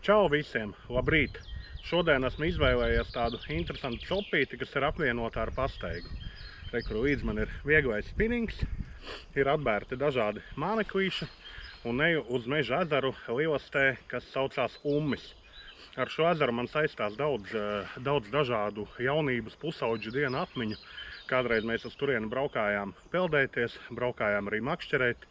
Čau visiem! Labrīt! Šodien esmu izvēlējies tādu interesantu copīti, kas ir apvienota ar pastaigu. Kur līdz man ir vieglais spinnings, ir atbērti dažādi māneklīši un eju uz meža ezeru Lielastē, kas saucās Ummis. Ar šo ezeru man saistās daudz dažādu jaunības pusauģu dienu atmiņu. Kādreiz mēs uz turieni braukājām peldēties, braukājām arī makšķerēt.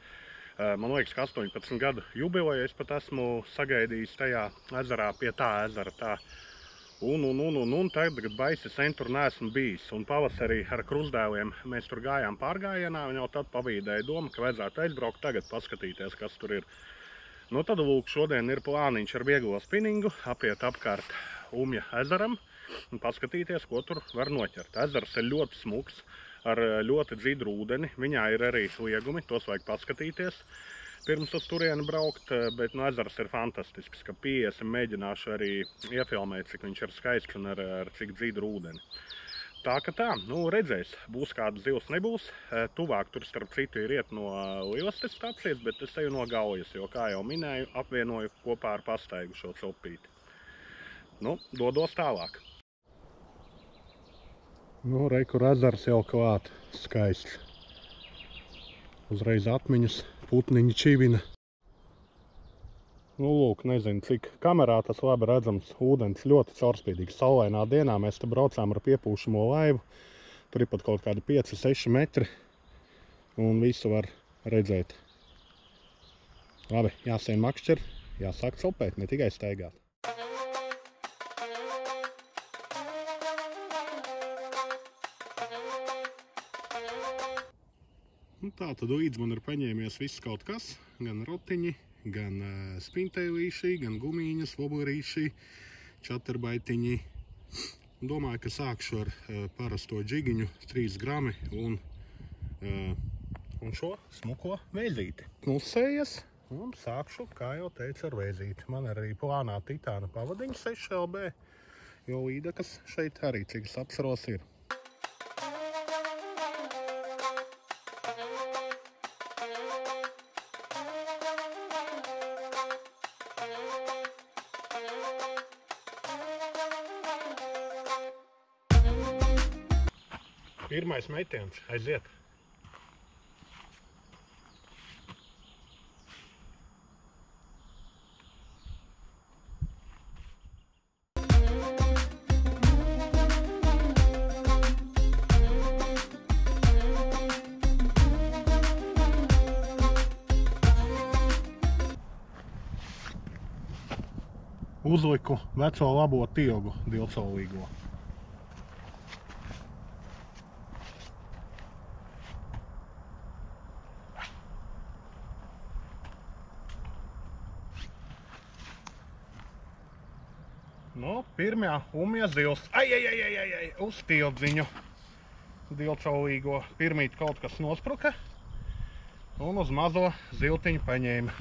Man liekas, ka 18 gadu jubileju es pat esmu sagaidījis tajā ezerā, pie tā ezera tā. Un tagad baisi sen tur neesmu bijis. Un pavasarī ar krustdēliem mēs tur gājām pārgājienā, un jau tad pavīdēja doma, ka vajadzētu aizbraukt tagad paskatīties, kas tur ir. Nu tad lūk, šodien ir plāniņš ar vieglo spinningu, apiet apkārt Umja ezeram un paskatīties, ko tur var noķert. Ezers ir ļoti smuks, ar ļoti dzidru ūdeni. Viņā ir arī liegumi, tos vajag paskatīties pirms uz turieni braukt, bet no ezers ir fantastisks, ka 50 mēģināšu arī iefilmēt, cik viņš ir skaists un ar cik dzidru ūdeni. Tā ka tā, nu redzēs, būs kāda zivs, nebūs. Tuvāk tur starp citu ir iet no Lielastės stacijas, bet es eju no Gaujas, jo, kā jau minēju, apvienoju kopā ar pastaigu šo copīti. Nu, dodos tālāk. Nu, kur ezers jau klāt, skaists. Uzreiz atmiņas, putniņi čivina. Nu, lūk, nezinu, cik kamerā tas labi redzams. Ūdens ļoti caurspīdīgs. Saulainā dienā mēs te braucām ar piepūšamo laivu. Tur ir pat kaut kādi 5-6 metri. Un visu var redzēt. Labi, jāsien makšķer, jāsāk copēt, ne tikai staigāt. Tā tad līdz man ir paņēmies viss kaut kas, gan rotiņi, gan spinteilīši, gan gumīņas, voblerīši, čaterbaitiņi. Domāju, ka sākšu ar parasto džigiņu, 3 grami un šo smuko vēzīti. Klusējies un sākšu, kā jau teicu, ar vēzīti. Man ir arī plānā titāna pavadiņa 6 LB, jo līdekas šeit arī, cik es apsaros, ir. Pirmais metiens, aiziet. Uzliku veco labo tilgu, divcolīgo. Nu, pirmā Umja zivs. Uz tildziņu divcolīgo. Pirmīt kaut kas nospruka un uz mazo ziltiņu paņēma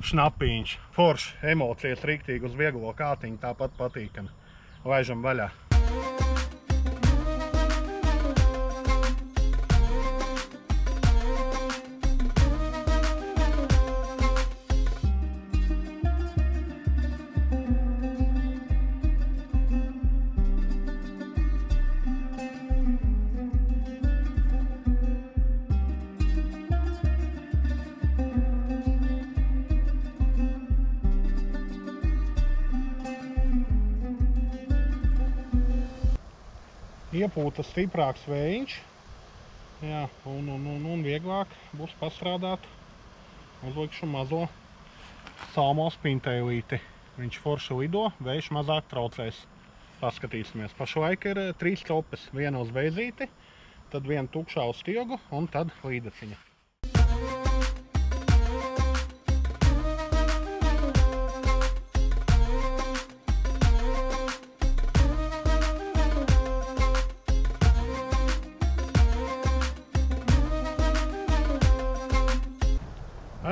šnapiņš. Foršs, emocijas riktīgi uz vieglo kātiņu, tāpat patīkami. Laižam vaļā. Iepūta stiprāks vējiņš, jā, un vieglāk būs pastrādāt. Uzlikšu mazo salmo spinteilīti. Viņš forši lido, vējš mazāk traucēs. Paskatīsimies. Pašlaik ir 3 copes, viena uz vēzīti, tad viena tukšā uz tilgu un tad līdeciņa.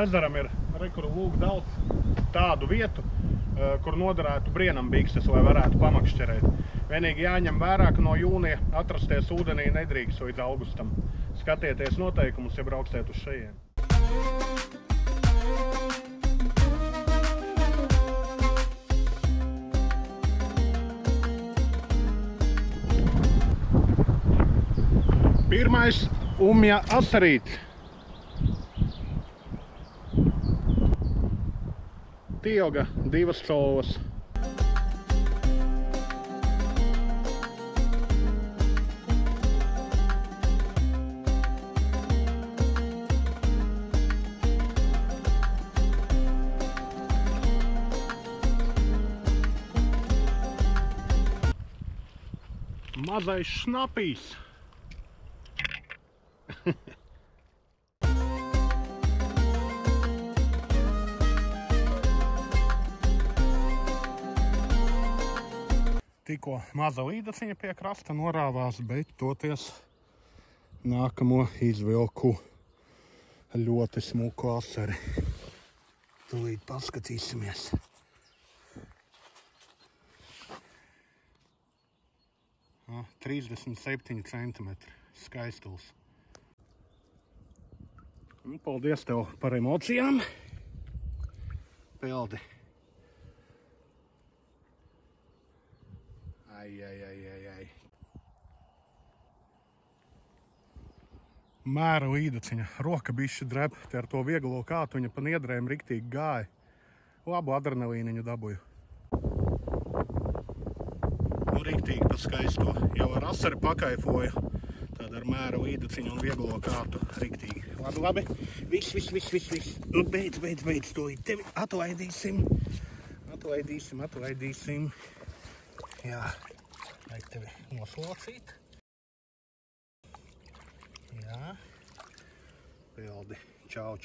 Ezeram ir lūk daudz tādu vietu, kur noderētu brienambikses, lai varētu pamakšķerēt. Vienīgi jāņem vērā, ka no jūnija atrasties ūdenī nedrīkst līdz augustam. Skatieties noteikumus, ja brauksiet uz šejien. Pirmais umja asarīts. Tioga 2 colvas. Mazais šnapīs. Tikko maza līdaciņa pie krasta norāvās, bet toties nākamo izvilku ļoti smuku asari. Tūlīt paskatīsimies. No, 37 centimetri. Skaistuls. Un paldies tev par emocijām. Peldi. Ai. Mēra līdaciņa. Roka bišķi dreb. Te ar to vieglo kātu viņa pa niedrēm riktīgi gāja. Labu adrenalīniņu dabūju. Riktīgi pa skaisto. Jau ar asari pakaifoju. Tad ar mēra līdaciņu un vieglo kātu riktīgi. Labi. Viss. Beidz to. Tevi atlaidīsim. Jā. Vajag tevi noslocīt. Jā. Pildi. Čau.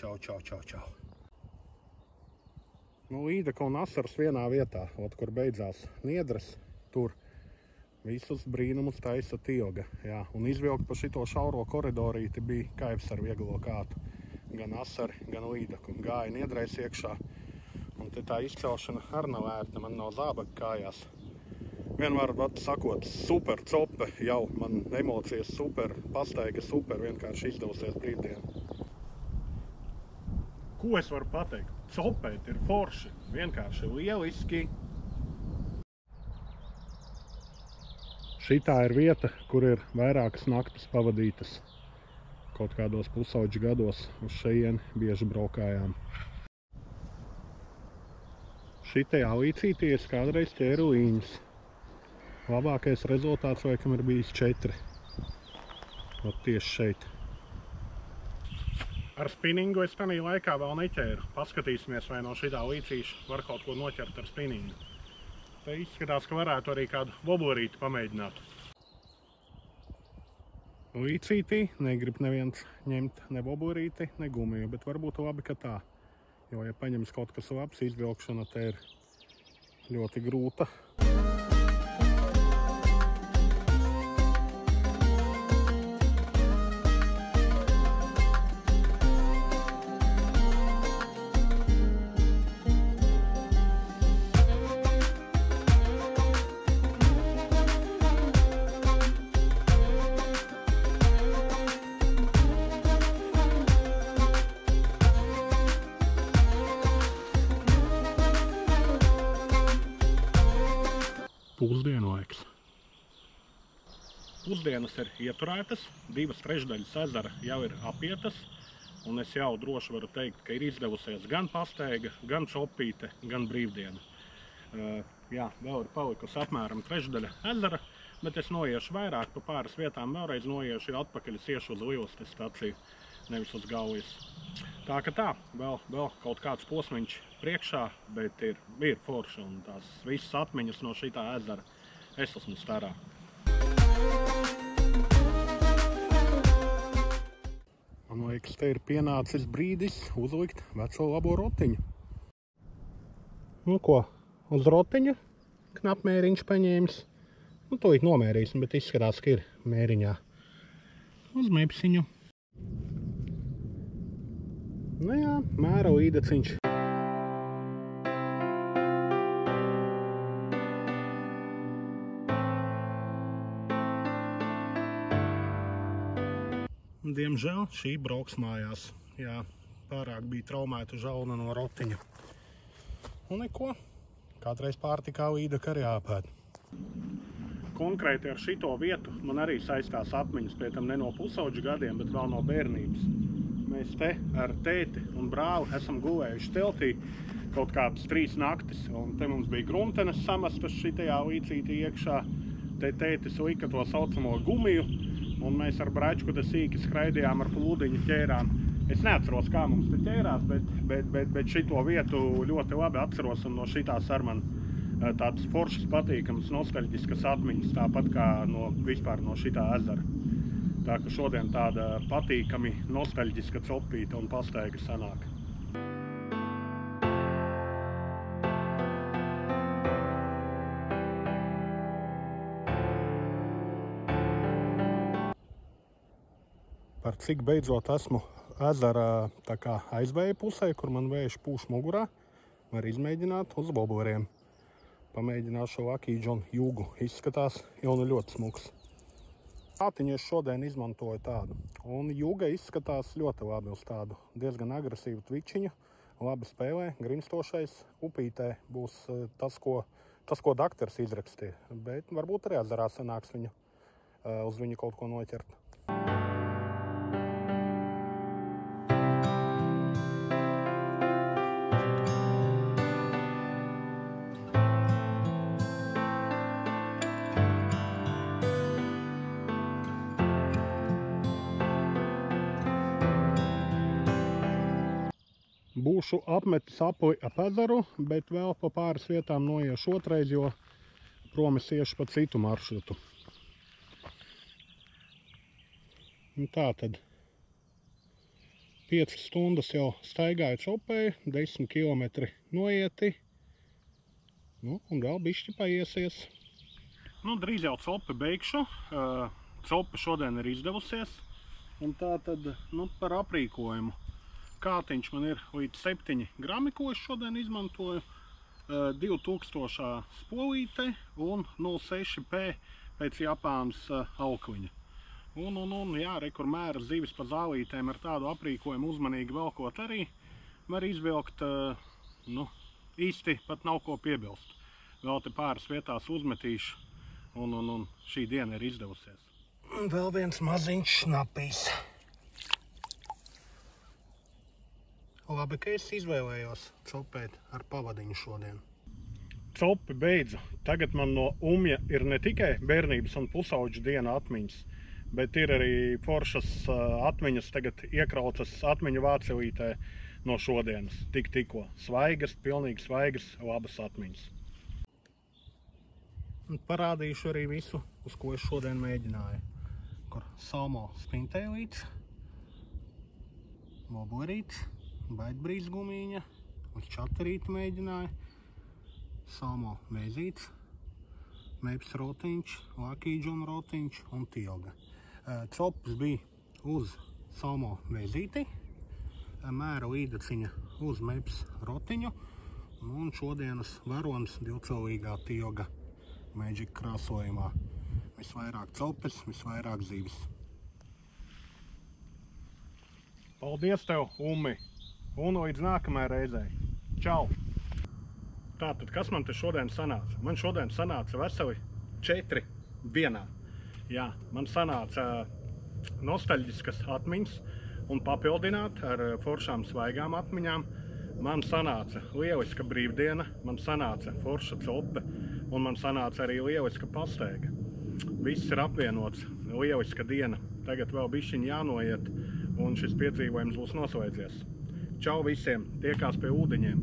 Līdaka un asaras vienā vietā. Kur beidzās niedras. Tur. Visus brīnumus taisa Tioga. Jā, un izvilkt pa šito šauro koridorīti bija kaivs ar vieglo kātu. Gan asari, gan līdaku. Gāja niedrais iekšā. Un te tā izcelšana ar nav vērta. Man nav zābaka kājās. Vienmēr sakot, super cope jau. Man emocijas super, pastaiga super. Vienkārši izdevusies brīvdiena. Ko es varu pateikt? Copēt ir forši. Vienkārši lieliski. Šitā ir vieta, kur ir vairākas naktas pavadītas. Kaut kādos pusauģu gados uz šejieni bieži braukājām. Šitajā līcītī es kādreiz ķēru līņas. Labākais rezultāts laikam ir bijis 4. Ot tieši šeit. Ar spinningu es tanī laikā vēl neķēru. Paskatīsimies, vai no šitā līcīša var kaut ko noķert ar spinningu. Te izskatās, ka varētu arī kādu voblorīti pamēģināt. Līcītī negrib neviens ņemt ne voblorīti, ne gumiju, bet varbūt labi, ka tā. Jo, ja paņems kaut kas labs, izvilkšana te ir ļoti grūta. Pusdienlaiks. Pusdienas ir ieturētas, 2/3 ezera jau ir apietas, un es jau droši varu teikt, ka ir izdevusies gan pastaiga, gan copīte, gan brīvdiena. Jā, vēl ir palikusi apmēram 1/3 ezera, bet es noiešu vairāk, pa pāris vietām vēlreiz noiešu, jo atpakaļ es iešu uz Lielostes staciju, nevis uz Gaujas. Tā ka tā, vēl kaut kāds posmiņš priekšā, bet ir forši, un tās visas atmiņas no šitā ezera es esmu starā. Man liekas, te ir pienācis brīdis uzlikt veco labo rotiņu. Nu ko, uz rotiņu knapmēriņš paņēmis. Nu, tūlīt nomērīsim, bet izskatās, ka ir mēriņā. Uz mepsiņu. Nu jā, mēra līdaciņš. Diemžēl šī brauks mājās. Jā, pārāk bija traumēta žauna no rotiņa. Un neko, kādreiz pārtikā līdaka arī jāpēd. konkrēti ar šito vietu man arī saistās atmiņas, pie tam ne no pusauģu gadiem, bet vēl no bērnības. Mēs te ar tēti un brāli esam gulējuši teltī kaut kādas 3 naktis, un te mums bija gruntenes samestas šitajā līcītī iekšā. Te tētis lika to saucamo gumiju, un mēs ar bračku te sīki skraidījām ar plūdiņu ķērām. Es neatceros, kā mums te ķērās, bet šito vietu ļoti labi atceros, un no šitās ar man tādas foršas, patīkamas, nostalģiskas atmiņas, tāpat kā vispār no šitā ezera. Tā ka šodien tāda patīkami nostalģiska copīta un pastaiga sanāk. Par cik beidzot esmu ezera tā kā aizvēja pusē, kur man vējš pūš mugurā, var izmēģināt uz boboriem. Pamēģināšu Lucky John jūgu. Izskatās jau ļoti smuks. Ātiņu es šodien izmantoju tādu. Un jūga izskatās ļoti labi uz tādu diezgan agresīvu tvičiņu. Labi spēlē, grimstošais. Upītē būs tas, ko daktars izrakstīja. Bet varbūt arī ezerā sanāks uz viņu kaut ko noķert. Būšu apmetis apli ap ezeru, bet vēl pa pāris vietām noiešu otrais, jo prom es iešu pa citu maršrutu. Un tā tad 5 stundas jau staigāju copēju, 10 kilometri noieti, un vēl bišķi paiesies. Drīz jau copi beigšu, copa šodien ir izdevusies, un tā tad par aprīkojumu. Kātiņš man ir līdz 7 grami, ko es šodien izmantoju, 2000 spolīte un 0,6p pēc Japānas aukliņa. Jā, kur mēra zivis pa zālītēm ar tādu aprīkojumu uzmanīgi velkot arī, var izvilkt, īsti pat nav ko piebilst. Vēl te pāris vietās uzmetīšu, un šī diena ir izdevusies. Vēl viens maziņš šnapīs. Labi, ka es izvēlējos copēt ar pavadiņu šodien. Copi beidzu. Tagad man no Umja ir ne tikai bērnības un pusauģu diena atmiņas, bet ir arī foršas atmiņas tagad iekrautas atmiņu vācelītē no šodienas. Tikko. Svaigas, pilnīgi svaigas, labas atmiņas. Un parādīšu arī visu, uz ko es šodien mēģināju. Kur salmo spintēlīts, boborīts, baitbrīz gumīņa, uz čatarīti mēģināju, salmo vēzīts, meps rotiņš, Lucky John rotiņš un tilga. Copas bija uz salmo vēzīti, mēra līdaciņa uz meps rotiņu, un šodienas varonis divcilīgā tilga Magic krāsojumā. Visvairāk copas, visvairāk zivis. Paldies tev, Umi! Un līdz nākamajai reizei. Čau! Tātad, kas man te šodien sanāca? Man šodien sanāca veseli 4 dienā. Jā, man sanāca nostalģiskas atmiņas un papildināt ar foršām svaigām atmiņām. Man sanāca lieliska brīvdiena, man sanāca forša cope un man sanāca arī lieliska pastaiga. Viss ir apvienots, lieliska diena. Tagad vēl bišķiņ jānoiet un šis piedzīvojums būs noslēdzies. Čau visiem, tiekās pie ūdeņiem!